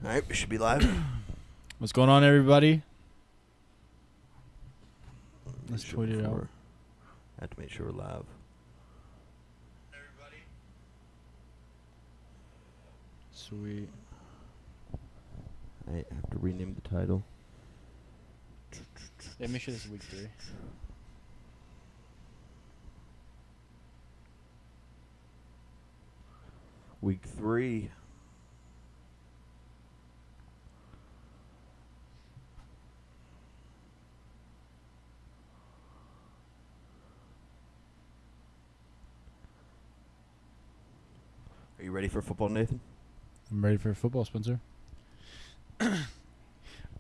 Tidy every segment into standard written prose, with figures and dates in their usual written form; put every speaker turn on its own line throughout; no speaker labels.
All right, we should be live.
What's going on, everybody? Let's
Make sure
tweet it out.
before- I have to make sure we're live.
Everybody. Sweet.
I have to rename the title.
Yeah, make sure this is week 3.
Week 3. Are you ready for football, Nathan?
I'm ready for football, Spencer. All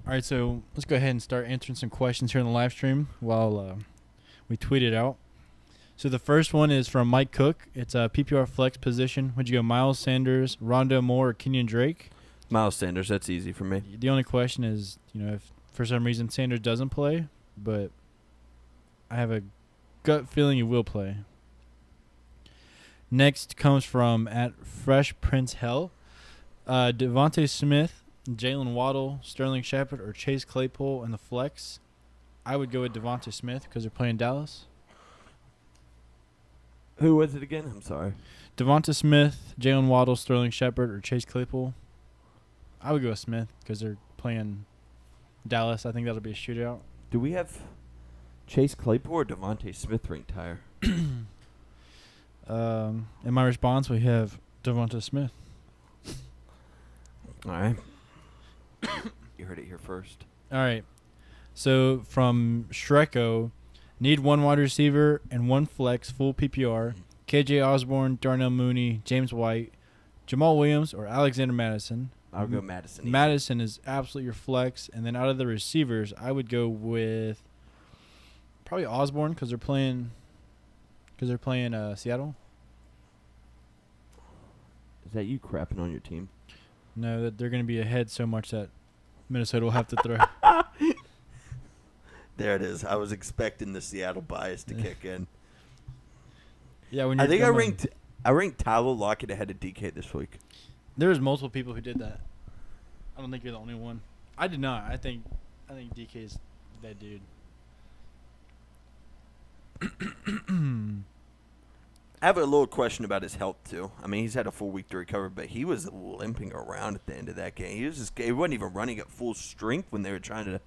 right, so let's go ahead and start answering some questions here in the live stream while we tweet it out. So the first one is from Mike Cook. It's a PPR flex position. Would you go Miles Sanders, Rondo Moore, or Kenyon Drake?
Miles Sanders, that's easy for me.
The only question is, if for some reason Sanders doesn't play, but I have a gut feeling he will play. Next comes from at Fresh Prince Hell. Devontae Smith, Jalen Waddle, Sterling Shepard, or Chase Claypool in the flex. I would go with Devontae Smith because they're playing Dallas.
Who was it again? I'm sorry.
Devontae Smith, Jalen Waddle, Sterling Shepard, or Chase Claypool. I would go with Smith because they're playing Dallas. I think that'll be a shootout.
Do we have Chase Claypool or Devontae Smith ranked higher?
In my response, we have Devontae Smith.
All right. You heard it here first.
All right. So from Shreko, need one wide receiver and one flex, full PPR. KJ Osborne, Darnell Mooney, James White, Jamal Williams, or Alexander Madison.
I'll go Madison. easy.
Madison is absolutely your flex. And then out of the receivers, I would go with probably Osborne because they're playing Seattle.
Is that you crapping on your team?
No, that they're going to be ahead so much that Minnesota will have to throw.
There it is. I was expecting the Seattle bias to kick in.
Yeah, when
I
you're
think I
coming-
ranked Tyler Lockett ahead of DK this week.
There was multiple people who did that. I don't think you're the only one. I did not. I think DK is that dude.
I have a little question about his health too. I mean, he's had a full week to recover, but he was limping around at the end of that game. He wasn't even running at full strength when they were trying to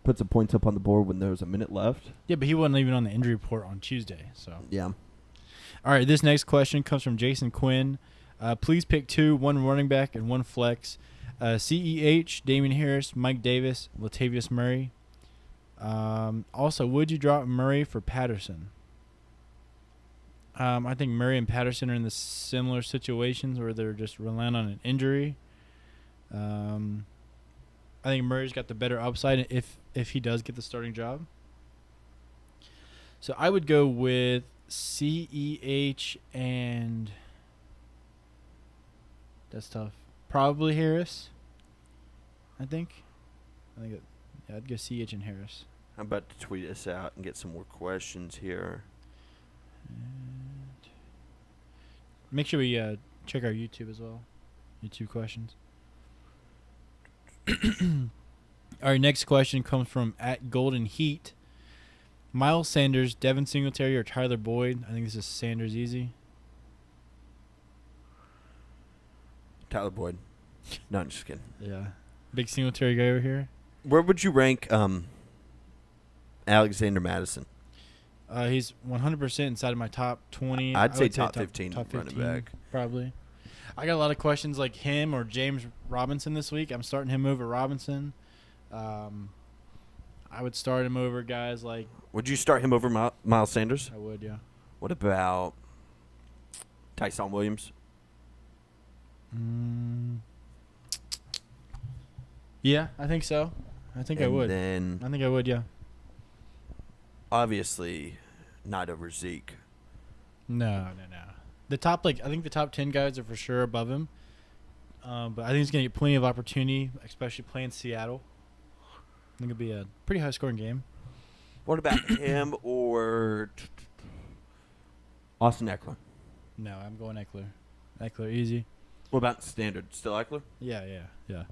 put some points up on the board when there was a minute left.
Yeah, but he wasn't even on the injury report on Tuesday. So.
Yeah.
All right, this next question comes from Jason Quinn. Please pick 2, one running back and one flex. CEH, Damian Harris, Mike Davis, Latavius Murray. Also, would you drop Murray for Patterson? I think Murray and Patterson are in the similar situations where they're just relying on an injury. I think Murray's got the better upside if he does get the starting job. So I would go with CEH and that's tough. Probably Harris. I'd go CEH and Harris.
I'm about to tweet this out and get some more questions here.
And make sure we check our YouTube as well. YouTube questions. All right, next question comes from at Golden Heat. Miles Sanders, Devin Singletary, or Tyler Boyd? I think this is Sanders easy.
Tyler Boyd. No, I'm just kidding.
Yeah. Big Singletary guy over here.
Where would you rank Alexander Madison?
He's 100% inside of my top 20.
I'd
I
say
would
top 15 running back.
Probably. I got a lot of questions like him or James Robinson this week. I'm starting him over Robinson. I would start him over guys like...
Would you start him over Miles Sanders?
I would, yeah.
What about Tyson Williams?
Yeah, I think so. I think I would.
Then
I think I would, yeah.
obviously not over Zeke.
No. The top, I think the top 10 guys are for sure above him. But I think he's going to get plenty of opportunity, especially playing Seattle. I think it'll be a pretty high-scoring game.
What about him or Austin Eckler?
No, I'm going Eckler. Eckler, easy.
What about standard? Still Eckler?
Yeah. All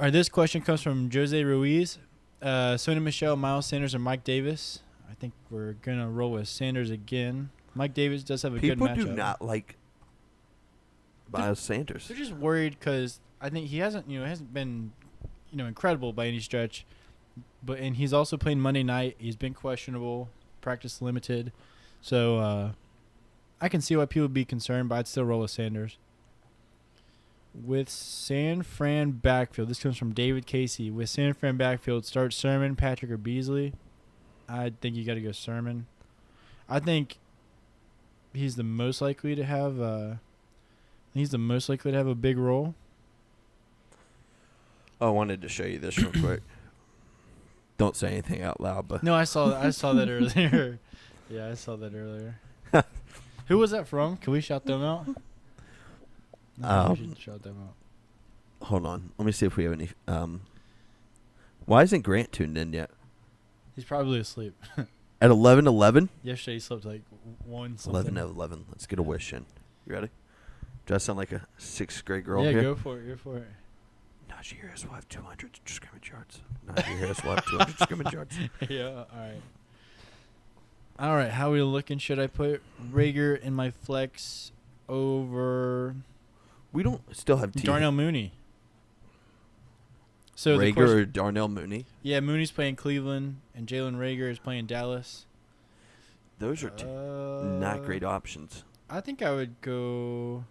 right, this question comes from Jose Ruiz. Sony Michel, Miles Sanders, or Mike Davis? I think we're going to roll with Sanders again. Mike Davis does have a good matchup.
People do not like Miles Sanders.
They're just worried because I think he hasn't been, incredible by any stretch. And he's also playing Monday night. He's been questionable, practice limited. So I can see why people would be concerned, but I'd still roll with Sanders. With San Fran backfield, this comes from David Casey. With San Fran backfield, start Sermon, Patrick, or Beasley. I think you got to go Sermon. I think he's the most likely to have. He's the most likely to have a big role.
I wanted to show you this real quick. Don't say anything out loud, but
No, I saw that earlier. Yeah, I saw that earlier. Who was that from? Can we shout them out? No, we should shout them out.
Hold on. Let me see if we have any. Why isn't Grant tuned in yet?
He's probably asleep.
At 11:11.
Yesterday he slept like 1 something.
11:11. Let's get a wish in. You ready? Do I sound like a 6th grade girl
Yeah,
here?
go for it.
Najee Harris will have 200 scrimmage yards. Najee Harris will have 200 scrimmage yards.
Yeah, all right. How are we looking? Should I put Rager in my flex over
We don't still have
Darnell Mooney? So the
Rager
question-
or Darnell Mooney.
Yeah, Mooney's playing Cleveland, and Jalen Rager is playing Dallas.
Those are two not great options.
I think I would go.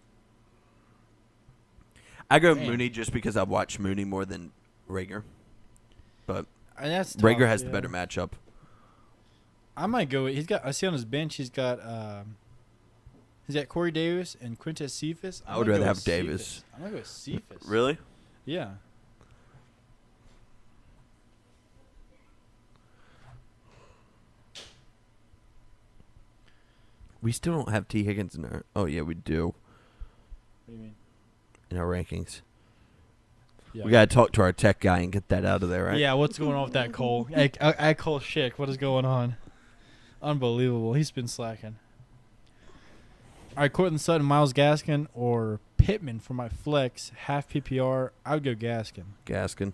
I go
Damn.
Mooney just because I've watched Mooney more than Rager. But
And that's tough,
Rager has the
yeah.
better matchup.
I might go. I see on his bench. He's got Corey Davis and Quintez Cephas.
I would rather have Davis.
I'm gonna go with Cephas.
Really?
Yeah.
We still don't have T. Higgins in our. Oh yeah, we do
What do you mean?
in our rankings.
Yeah.
We gotta talk to our tech guy and get that out of there, right?
Yeah. What's going on with that Cole? Hey, Cole Schick. What is going on? Unbelievable. He's been slacking. All right, Cortland Sutton, Myles Gaskin, or Pittman for my flex half PPR. I would go Gaskin.
Gaskin.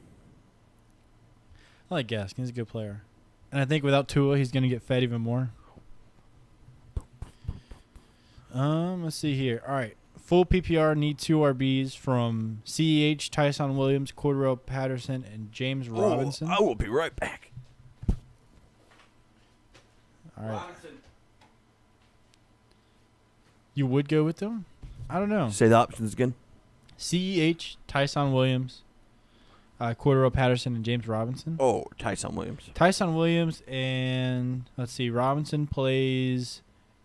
I like Gaskin. He's a good player, and I think without Tua, he's gonna get fed even more. Let's see here. All right. Full PPR need 2 RBs from CEH, Tyson Williams, Cordero Patterson, and James Robinson.
I will be right back.
All right. You would go with them? I don't know.
Say the options again.
CEH, Tyson Williams, Cordero Patterson, and James Robinson.
Oh, Tyson Williams.
Tyson Williams and, let's see, Robinson plays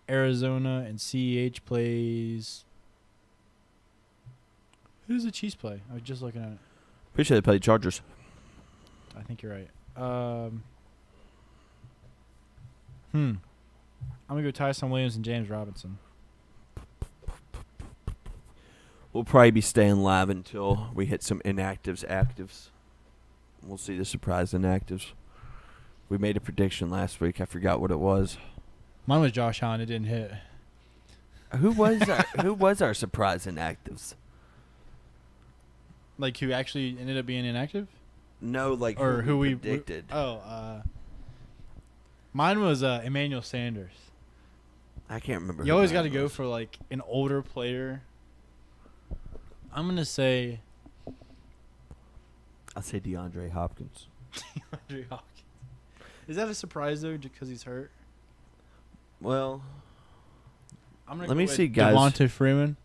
Arizona, and CEH plays. Who does the Chiefs play? I was just looking at it.
Pretty sure they play Chargers.
I think you're right. I'm gonna go Tyson Williams and James Robinson.
We'll probably be staying live until we hit some inactives, actives. We'll see the surprise inactives. We made a prediction last week. I forgot what it was.
Mine was Josh Allen. It didn't hit.
Who was our surprise inactives?
Like who actually ended up being inactive?
No, like
Or who we
predicted.
Mine was Emmanuel Sanders.
I can't remember.
You
who
always
mine
got to go
was.
for like an older player. I'm gonna say
I'll say DeAndre Hopkins.
DeAndre Hopkins. Is that a surprise though, just because he's hurt?
Well,
I'm gonna
Let
go
me
with
see, guys.
Devonta Freeman.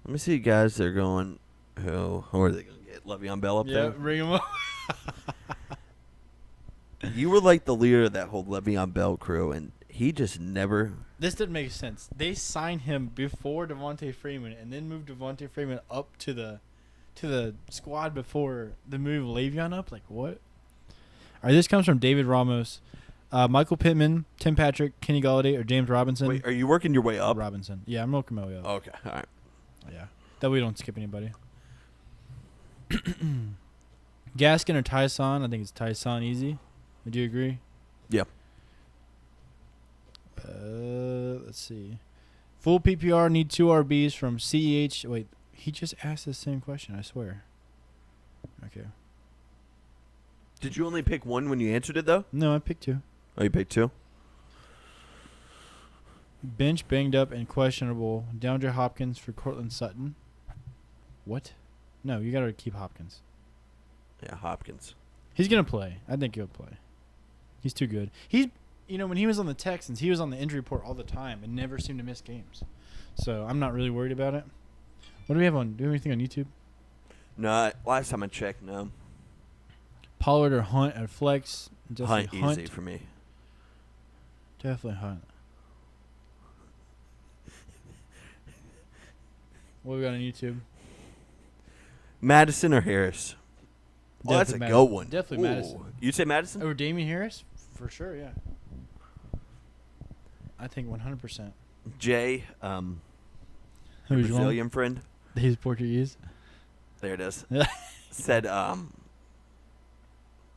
let me see, guys. They're going. Who are they going to get? Le'Veon Bell up
Yeah,
there.
bring him up.
You were like the leader of that whole Le'Veon Bell crew, and he just never.
This didn't make sense. They signed him before Devonta Freeman, and then moved Devonta Freeman up to the squad before the move Le'Veon up. Like what? All right, this comes from David Ramos, Michael Pittman, Tim Patrick, Kenny Galladay, or James Robinson.
Wait, are you working your way up?
Robinson. Yeah, I'm working my way up.
Okay, all right.
Yeah, that way we don't skip anybody. Gaskin or Tyson? I think it's Tyson easy. Would you agree?
Yeah.
Let's see. Full PPR, need 2 RBs from CEH. Wait, he just asked the same question, I swear. Okay.
Did you only pick one when you answered it, though?
No, I picked 2.
Oh, you picked 2?
Bench banged up and questionable. DeAndre Hopkins for Cortland Sutton. What? No, you got to keep Hopkins.
Yeah, Hopkins.
He's going to play. I think he'll play. He's too good. When he was on the Texans, he was on the injury report all the time and never seemed to miss games. So I'm not really worried about it. What do we have on? Do we have anything on YouTube?
No, last time I checked, no.
Pollard or Hunt at flex? Definitely
Hunt easy for me.
Definitely Hunt. What we got on YouTube?
Madison or Harris? Oh, that's a
Definitely
go one.
Definitely
Ooh.
Madison.
You say Madison?
Over Damian Harris? For sure, yeah. I think 100%.
Jay,
Who's wrong?
Brazilian friend.
He's Portuguese.
There it is. Said,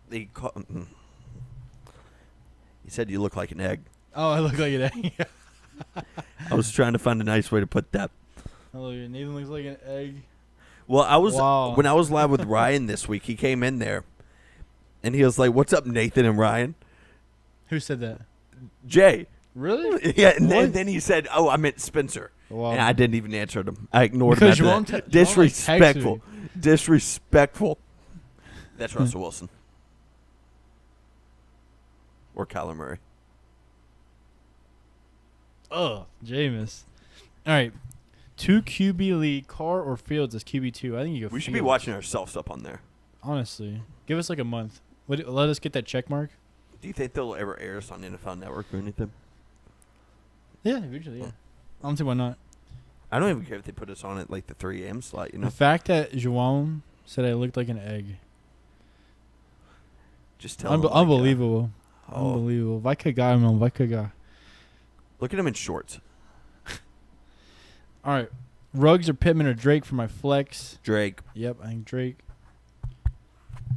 he said you look like an egg.
Oh, I look like an egg.
I was trying to find a nice way to put that.
Oh, Nathan looks like an egg.
Well, I was
Wow.
when I was live with Ryan this week. He came in there, and he was like, "What's up, Nathan and Ryan?"
Who said that?
Jay.
Really?
Yeah, and
What?
then he said, "Oh, I meant Spencer,"
Wow.
and I didn't even answer him. I ignored
Because
him.
you
After
won't
that.
te- you won't, like, text
Disrespectful. Disrespectful. That's Russell Wilson or Kyler Murray.
Ugh, Jameis. All right. 2 QB league, Carr or Fields as QB2. I think you go
We should be
Fields.
watching ourselves up on there.
Honestly. Give us like a month. Let us get that check mark.
Do you think they'll ever air us on NFL Network or anything?
Yeah, eventually, yeah. I don't see why not.
I don't even care if they put us on at like the 3 a.m. slot. You know,
The fact that João said I looked like an egg.
just tell them.
Unbelievable.
Oh,
Unbelievable. Vai cagar, irmão. Vai cagar.
look at him in shorts.
All right. Ruggs or Pittman or Drake for my flex.
Drake.
Yep, I think Drake.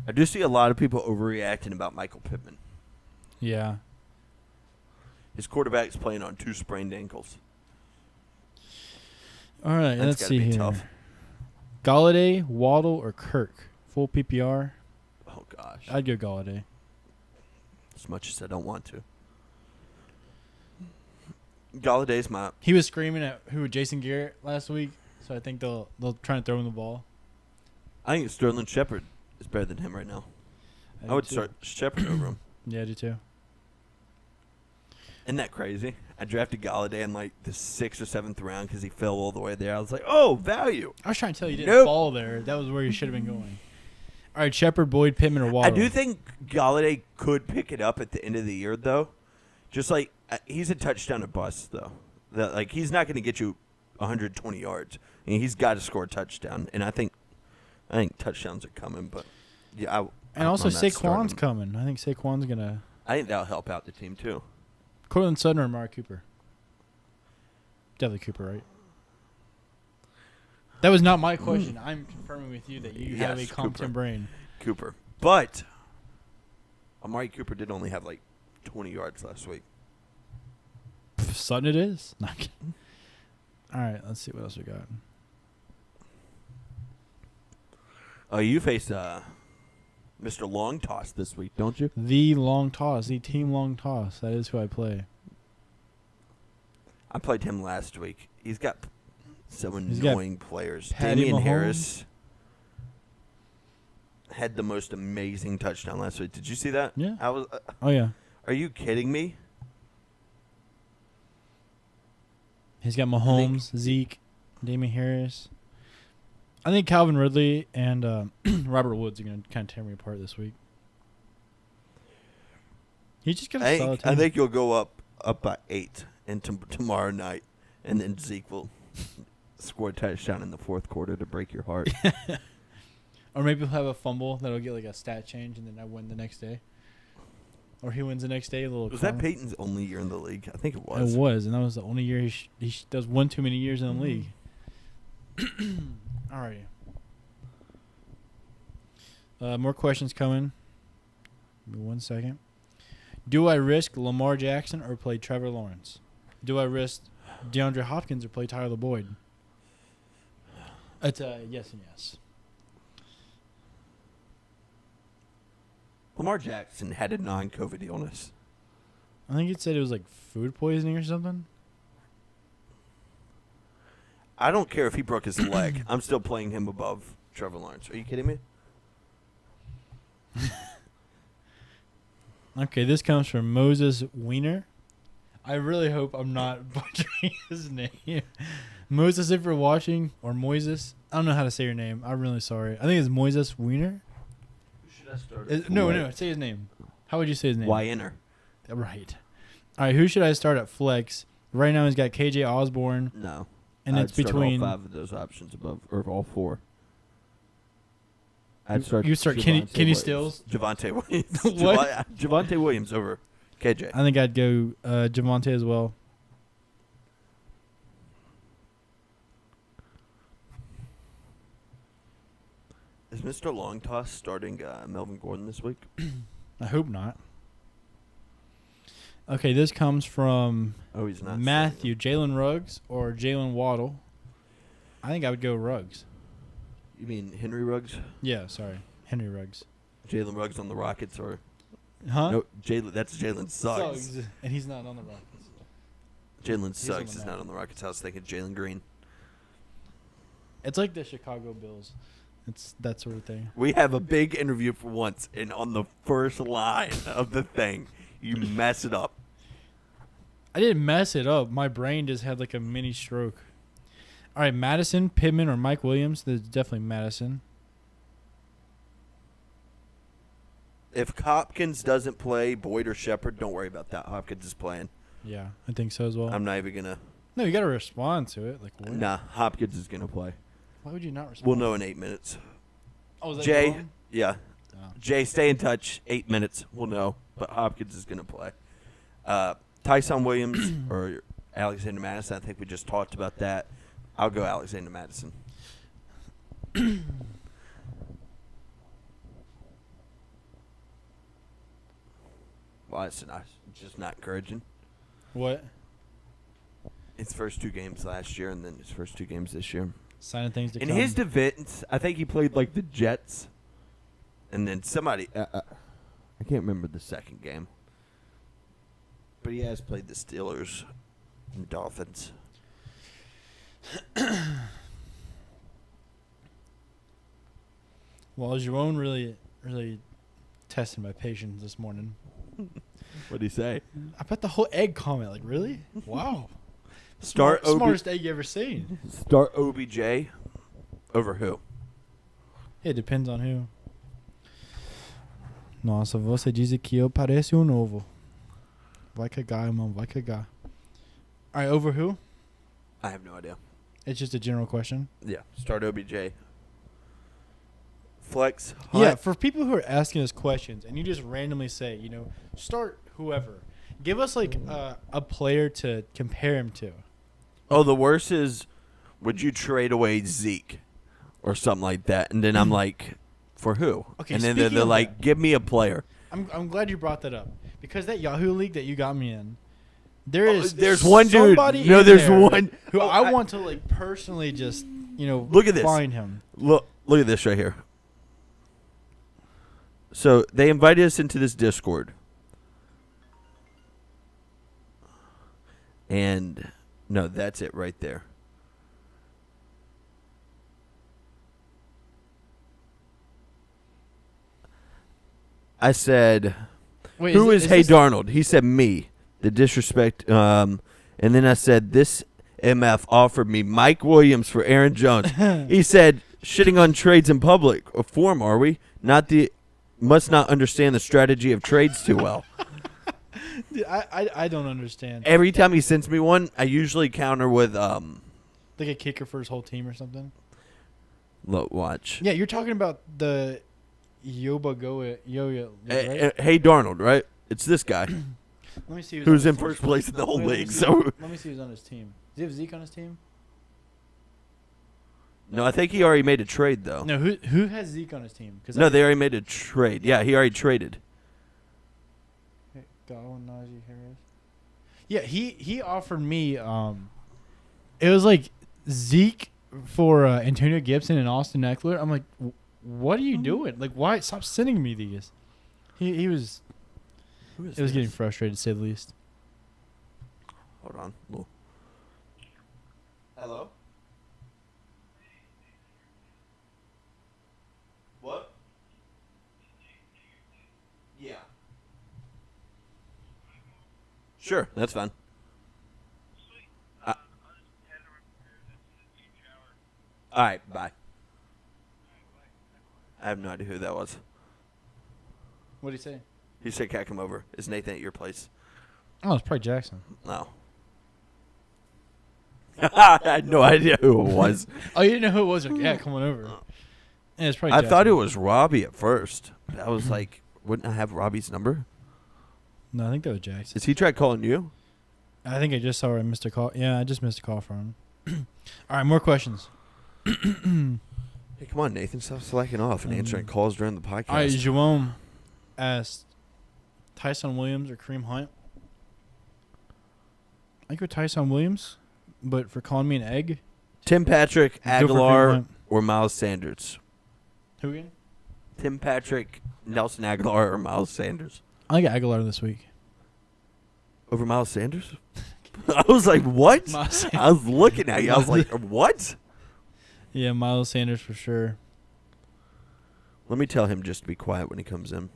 I do see a lot of people overreacting about Michael Pittman.
Yeah.
His quarterback's playing on 2 sprained ankles.
All right,
That's
let's
gotta
see
be
here.
tough.
Galladay, Waddle, or Kirk? Full PPR.
Oh gosh,
I'd go Galladay.
as much as I don't want to. Galladay's my.
He was screaming at Jason Garrett last week, so I think they'll try and throw him the ball.
I think Sterling Shepard is better than him right now. I
do
would
too.
start Shepard over him.
Yeah, I do too.
Isn't that crazy? I drafted Galladay in like the 6th or 7th round because he fell all the way there. I was like, oh, value.
I was trying to tell you, didn't
Nope.
fall there. That was where you should have been going. All right, Shepard, Boyd, Pittman, or Waddle.
I do think Galladay could pick it up at the end of the year, though. Just like he's a touchdown or bust, though. Like he's not going to get you 120 yards. I mean, he's got to score a touchdown, and I think touchdowns are coming. But yeah,
And also
I'm not
Saquon's
starting him.
coming. I think Saquon's gonna.
I think that'll help out the team too.
Cortland Sutton or Amari Cooper. Definitely Cooper, right? That was not my question. I'm confirming with you that you have a
Yes,
competent
Cooper.
brain.
Cooper, but Amari Cooper did only have like 20 yards last week.
Pff, Sutton it is. Not kidding. All right, let's see what else we got.
Oh, you face Mr. Long Toss this week, don't you?
The long toss, the team long toss. That is who I play.
I played him last week. He's got some
He's got
annoying players.
Patty
Damian
Mahomes.
Harris had the most amazing touchdown last week. Did you see that?
Yeah.
I was.
Oh yeah,
Are you kidding me?
he's got Mahomes, Zeke, Damian Harris. I think Calvin Ridley and Robert Woods are going to kind of tear me apart this week. He just got a solid team.
I think you'll go up by 8 tomorrow night, and then Zeke will score a touchdown in the 4th quarter to break your heart.
Or maybe he'll have a fumble that'll get like a stat change, and then I win the next day. Or he wins the next day. A little.
Was that
karma.
Peyton's only year in the league? I think it was.
It was, and that was the only year he does one too many years in the league. Alrighty. More questions coming. Give me 1 second. Do I risk Lamar Jackson or play Trevor Lawrence? Do I risk DeAndre Hopkins or play Tyler Boyd? It's yes and yes.
Lamar Jackson had a non-COVID illness.
I think it said it was like food poisoning or something.
I don't care if he broke his leg. I'm still playing him above Trevor Lawrence. Are you kidding me?
Okay, this comes from Moses Wiener. I really hope I'm not butchering his name. Moses, if you're watching, or Moises, I don't know how to say your name. I'm really sorry. I think it's Moises Wiener.
Should I start?
No, say his name. How would you say his name?
Wiener.
Right. All right, who should I start at flex? Right now he's got KJ Osborne.
No.
And
I'd
it's
start
between...
all 5 of those options above, or all 4. I'd start.
You start Kenny Stills?
Javonte Williams.
What?
Javonte Williams over KJ.
I think I'd go Javonte as well.
Is Mr. Longtoss starting Melvin Gordon this week?
I hope not. Okay, this comes from
He's not.
Matthew. Jalen Ruggs or Jalen Waddle? I think I would go Ruggs.
You mean Henry Ruggs?
Yeah, sorry. Henry Ruggs.
Jalen Ruggs on the Rockets, or
Huh?
no? That's Jalen Suggs.
And he's not on the Rockets.
Jalen Suggs
on the
is not on the Rockets. I was thinking Jalen Green.
It's like the Chicago Bills. It's that sort of thing.
We have a big interview for once, and on the first line of the thing, you mess it up.
I didn't mess it up. My brain just had like a mini stroke. All right, Madison, Pittman, or Mike Williams? There's definitely Madison.
If Hopkins doesn't play, Boyd or Shepard, don't worry about that. Hopkins is playing.
Yeah, I think so as well.
I'm not even going to.
No, you got to respond to it. Like, what?
Nah, Hopkins is going to play.
Why would you not respond?
We'll know in 8 minutes.
Oh, is that
Jay,
wrong?
yeah.
Oh.
Jay, stay in touch. 8 minutes. We'll know. But Hopkins is going to play. Tyson Williams or Alexander Madison. I think we just talked about that. I'll go Alexander Madison. Well, it's just not encouraging.
What?
His first 2 games last year and then his first 2 games this year.
Signing things to
In
come.
his defense, I think he played like the Jets. And then somebody, I can't remember the second game. But he has played the Steelers and Dolphins.
Well, Jerome really tested my patience this morning.
What did he say?
I bet the whole egg comment. Like, really? Wow.
Start
Smartest egg you ever seen.
Start OBJ over who?
It depends on who. Nossa, você diz que eu pareço novo. Vai cagar, irmão. Vai cagar. All right, over who?
I have no idea.
It's just a general question.
Yeah, start OBJ. Flex. Hunt.
Yeah, for people who are asking us questions and you just randomly say, start whoever. Give us like a player to compare him to.
Oh, the worst is, would you trade away Zeke or something like that? And then I'm like, for who?
Okay,
and then
speaking
they're
of
like,
that,
give me a player.
I'm glad you brought that up because that Yahoo league that you got me in, there's
one dude.
somebody
No,
in
there's
there
one
who I want to like personally just
look at this.
find him.
Look at this right here. So they invited us into this Discord. And no, that's it right there. I said,
Wait,
who is Hey
this-
Darnold? He said me. The disrespect. And then I said, this MF offered me Mike Williams for Aaron Jones. He said, shitting on trades in public. A form, are we? Must not understand the strategy of trades too well.
Dude, I don't understand.
Every time he sends me one, I usually counter with
Like a kicker for his whole team or something.
look, watch.
Yeah, you're talking about the Yo-Yo, right?
Hey Darnold, right? It's this guy
Let me see
who's
on
in
his team.
first place in the whole
Wait, let me
league.
see-
So
let me see who's on his team. Does he have Zeke on his team?
no, I think he already made a trade though.
No, who has Zeke on his team?
No, they already made a trade. Yeah, he already traded.
Godwin, Najee Harris. Yeah, he offered me It was like Zeke for Antonio Gibson and Austin Eckler. I'm like, what are you doing? Like, why? Stop sending me these. He was.
Who is
It was
this?
getting frustrated, to say the least.
Hold on. Hello? What? Yeah. Sure, that's fine. All right, bye. I have no idea who that was.
What did he say?
He said, "Cat, come over." Is Nathan at your place?
Oh, it's probably Jackson.
No. I had no idea who it was.
Oh, you didn't know who it was? Like, yeah, come on over. Yeah, it's probably
I
Jackson.
thought it was Robbie at first. I was like, wouldn't I have Robbie's number?
No, I think that was Jackson.
Has he tried calling you?
I think I just saw I missed a call. Yeah, I just missed a call from him. All right, more questions.
Hey, come on, Nathan. Stop slacking off and answering calls during the podcast.
All right, Jerome asked Tyson Williams or Kareem Hunt. I go Tyson Williams, but for calling me an egg.
Tim Patrick,
Go for Kareem
Aguilar,
Hunt.
or Miles Sanders?
Who again?
Tim Patrick, Nelson Aguilar, or Miles Sanders?
I like Aguilar this week.
Over Miles Sanders? I was like, what?
Miles
I was looking at you. I was like, what?
Yeah, Miles Sanders for sure.
Let me tell him just to be quiet when he comes in.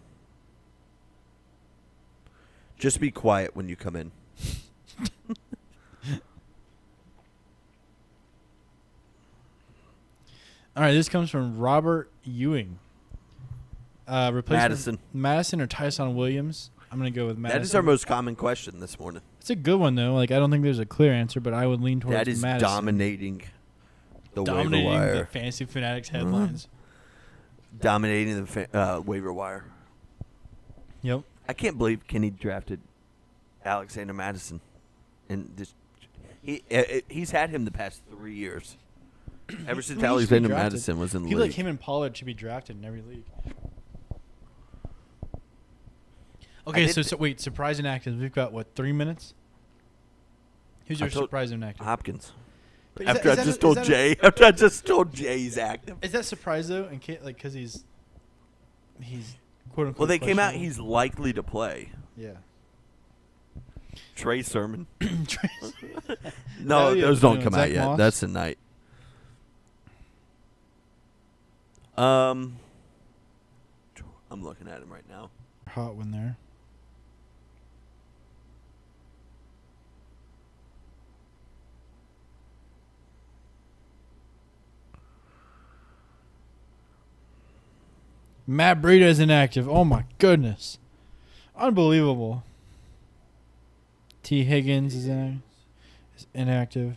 Just be quiet when you come in.
All right, this comes from Robert Ewing. Replacement Madison or Tyson Williams? I'm going to go with Madison.
That is our most common question this morning.
It's a good one, though. Like, I don't think there's a clear answer, but I would lean towards
That is
Madison.
dominating the waiver
Dominating
wire.
the Fantasy Fanatics headlines.
Dominating the waiver wire.
Yep.
I can't believe Kenny drafted Alexander Madison, and this he's had him the past 3 years. Ever since
He should be
Alexander
drafted.
Madison was in the
People
league.
like him and Pollard should be drafted in every league. Okay, so wait, surprise inactive. We've got, what, 3 minutes? Who's your surprise inactive?
Hopkins.
But
After I just told Jay he's active.
Is that surprise, though, in case, like, because he's quote-unquote
Well, they came out,
questionable?
he's likely to play.
Yeah.
Trey Sermon.
Oh,
No,
yeah,
those don't
yeah,
come
Zach
out yet.
Moss?
That's tonight. I'm looking at him right now.
Hot one there. Matt Breida is inactive. Oh my goodness. Unbelievable. T. Higgins is inactive.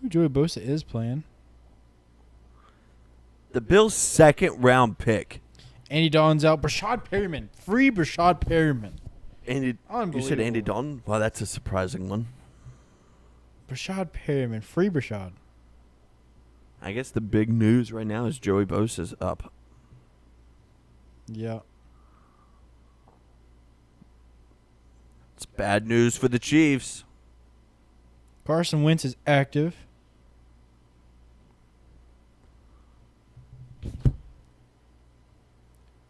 Ooh, Joey Bosa is playing.
The Bills' second round pick.
Andy Dalton's out. Brashad Perryman. Free Brashad Perryman.
You said Andy Dalton? Wow, that's a surprising one.
Brashad Perryman. Free Brashad.
I guess the big news right now is Joey Bosa's up.
Yeah.
It's bad news for the Chiefs.
Carson Wentz is active.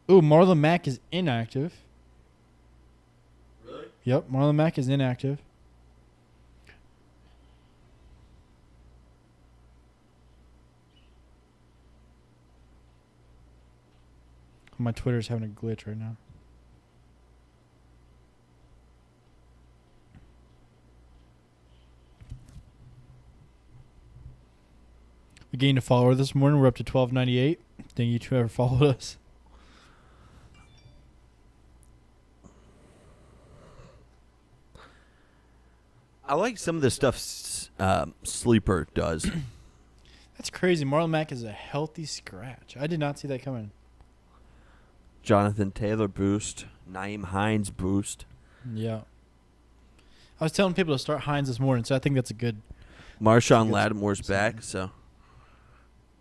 Ooh, Marlon Mack is inactive.
Really?
Yep, Marlon Mack is inactive. My Twitter's having a glitch right now. We gained a follower this morning. We're up to 1298. Thank you to whoever followed us.
I like some of the stuff Sleeper does.
That's crazy. Marlon Mack is a healthy scratch. I did not see that coming.
Jonathan Taylor boost. Naeem Hines boost.
Yeah. I was telling people to start Hines this morning, so I think that's a good.
Marshawn
Good
Lattimore's
sign.
back, so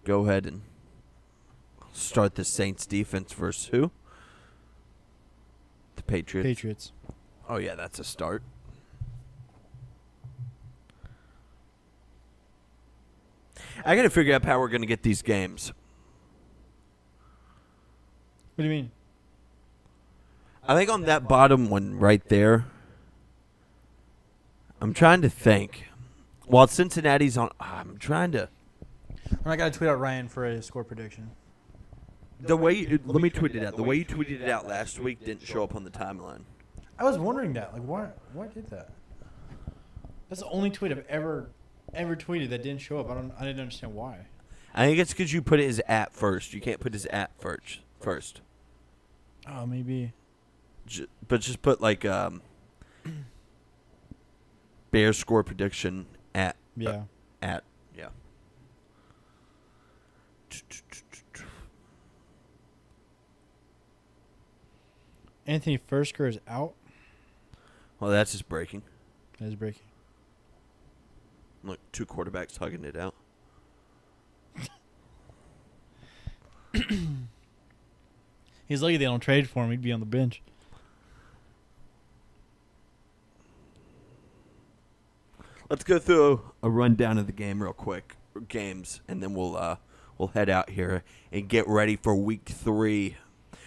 go ahead and start the Saints defense versus who? The Patriots.
Patriots.
Oh, yeah, that's a start. I got to figure out how we're going to get these games.
What do you mean?
I think on that bottom one right there, I'm trying to think. While Cincinnati's on, I'm trying to.
I got to tweet out Ryan for a score prediction.
Let me tweet it out. The way you tweeted it out last week didn't show up on the timeline.
I was wondering that. Like, why did that? That's the only tweet I've ever tweeted that didn't show up. I didn't understand why.
I think it's because you put it as at first. You can't put his at first.
Oh, maybe.
But just put like Bears score prediction at.
Yeah.
At, yeah.
Anthony Fursker is out.
Well, that's just breaking.
That is breaking.
Look, 2 quarterbacks hugging it out.
He's lucky they don't trade for him. He'd be on the bench.
Let's go through a rundown of the game real quick, and then we'll head out here and get ready for week 3.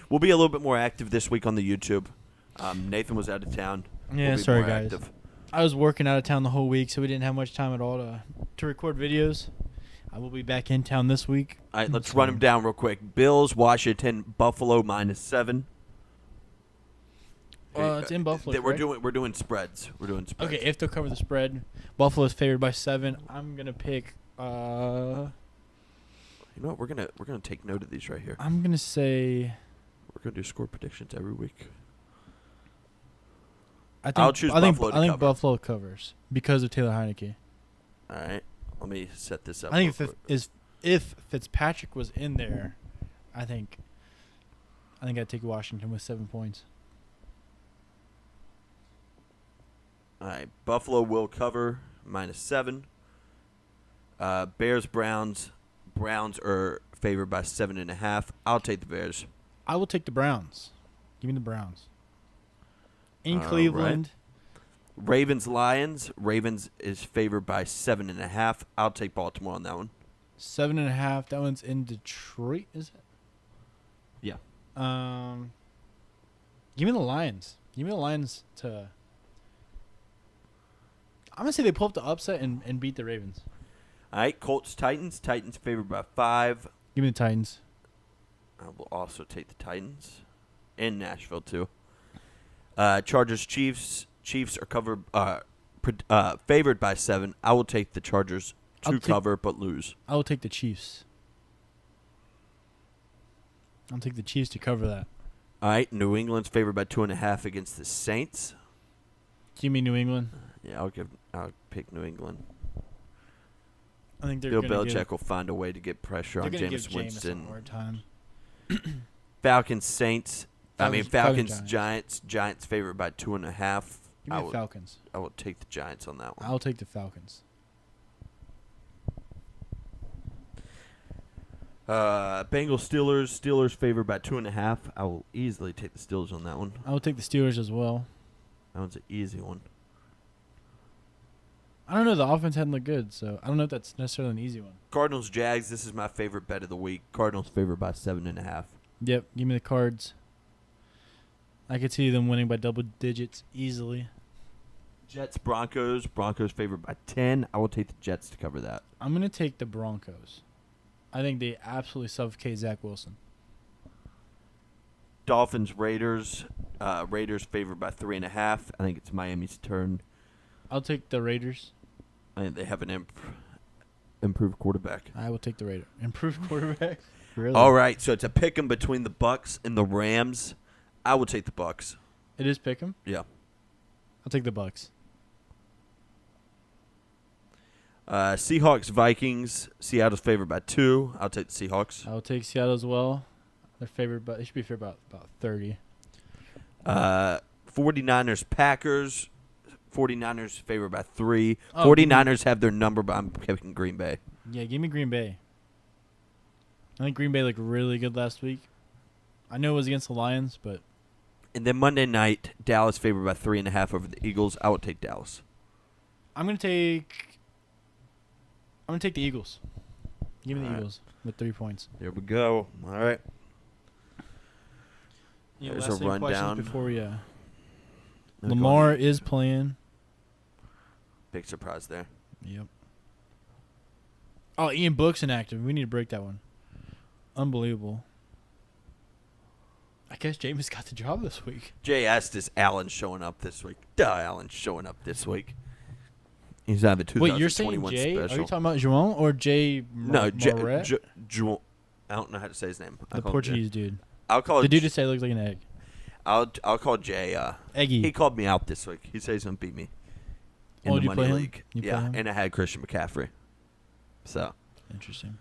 We'll be a little bit more active this week on the YouTube. Nathan was out of town.
Yeah,
we'll be
sorry
more
guys.
active.
I was working out of town the whole week, so we didn't have much time at all to record videos. I will be back in town this week.
All right, let's run them down real quick. Bills, Washington, Buffalo -7.
It's in Buffalo.
We're doing spreads. We're doing spreads.
Okay, if they'll cover the spread, Buffalo's favored by 7. I'm gonna pick.
You know what? We're gonna take note of these right here.
I'm gonna say.
We're gonna do score predictions every week.
I'll choose Buffalo to
cover.
I think Buffalo covers because of Taylor Heineke.
All right, let me set this up.
I think if Fitzpatrick was in there, I think I'd take Washington with 7 points.
All right, Buffalo will cover -7. Bears, Browns. Browns are favored by 7.5. I'll take the Bears.
I will take the Browns. Give me the Browns. In Cleveland.
Right. Ravens, Lions. Ravens is favored by 7.5. I'll take Baltimore on that one.
7.5. That one's in Detroit, is it?
Yeah.
Give me the Lions. Give me the Lions to. I'm gonna say they pull up the upset and beat the Ravens.
All right, Colts, Titans. Titans favored by 5.
Give me the Titans.
I will also take the Titans. In Nashville, too. Chargers, Chiefs. Chiefs are favored by 7. I will take the Chargers to cover but lose.
I will take the Chiefs. I'll take the Chiefs to cover that.
All right, New England's favored by 2.5 against the Saints.
Give me New England.
Yeah, I'll pick New England.
I think
Bill Belichick will find a way to get pressure on Jameis Winston.
A hard time.
Falcons, Saints.
Falcons,
Giants. Giants favored by 2.5.
Give me the Falcons.
I will take the Giants on that one.
I'll take the Falcons.
Bengals, Steelers. Steelers favored by 2.5. I will easily take the Steelers on that one.
I will take the Steelers as well.
That one's an easy one.
I don't know. The offense hadn't looked good, so I don't know if that's necessarily an easy one.
Cardinals, Jags. This is my favorite bet of the week. Cardinals favored by 7.5.
Yep. Give me the Cards. I could see them winning by double digits easily.
Jets, Broncos. Broncos favored by 10. I will take the Jets to cover that.
I'm going to take the Broncos. I think they absolutely suffocate Zach Wilson.
Dolphins, Raiders. Raiders favored by 3.5. I think it's Miami's turn.
I'll take the Raiders.
I think they have an improved quarterback.
I will take the Raiders. Improved quarterback? Really?
All right, so it's a pick 'em between the Bucks and the Rams. I will take the Bucks.
It is pick 'em?
Yeah.
I'll take the Bucks.
Seahawks, Vikings. Seattle's favored by 2. I'll take the Seahawks.
I will take Seattle as well. They're favored, but they should be favored about 30.
49ers, Packers. 49ers favored by 3.
Oh,
49ers have their number, but I'm picking Green Bay.
Yeah, give me Green Bay. I think Green Bay looked really good last week. I know it was against the Lions, but...
And then Monday night, Dallas favored by 3.5 over the Eagles. I would take Dallas.
I'm gonna take the Eagles. Give me the
All right.
Eagles with 3 points.
There we go. All right. There's
last
a
few questions
rundown.
before we.
No, go
Lamar
ahead.
is playing.
Big surprise there.
Yep. Oh, Ian Book's inactive. We need to break that one. Unbelievable. I guess Jameis got the job this week.
Jay asked, is Allen showing up this week? Duh, Allen's showing up this week. He's having a 2021
Wait, you're saying Jay?
special.
Are you talking about João or Jay
No,
Moret?
I don't know how to say his name.
The Portuguese dude.
I'll call
The dude that said looks like an egg.
I'll call Jay.
Eggy.
He called me out this week. He says he's gonna beat me in
Oh,
the
did you
money
play him?
league.
You play
Yeah,
him?
and I had Christian McCaffrey. So,
Interesting.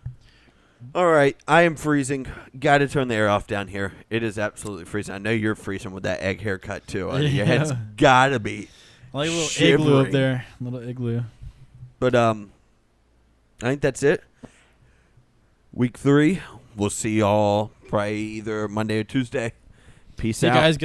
all right, I am freezing. Got to turn the air off down here. It is absolutely freezing. I know you're freezing with that egg haircut too. Your head's gotta be.
Like a little
shivering.
igloo up there. Little igloo.
But I think that's it. Week 3. We'll see y'all probably either Monday or Tuesday. Peace
See you
out.
guys.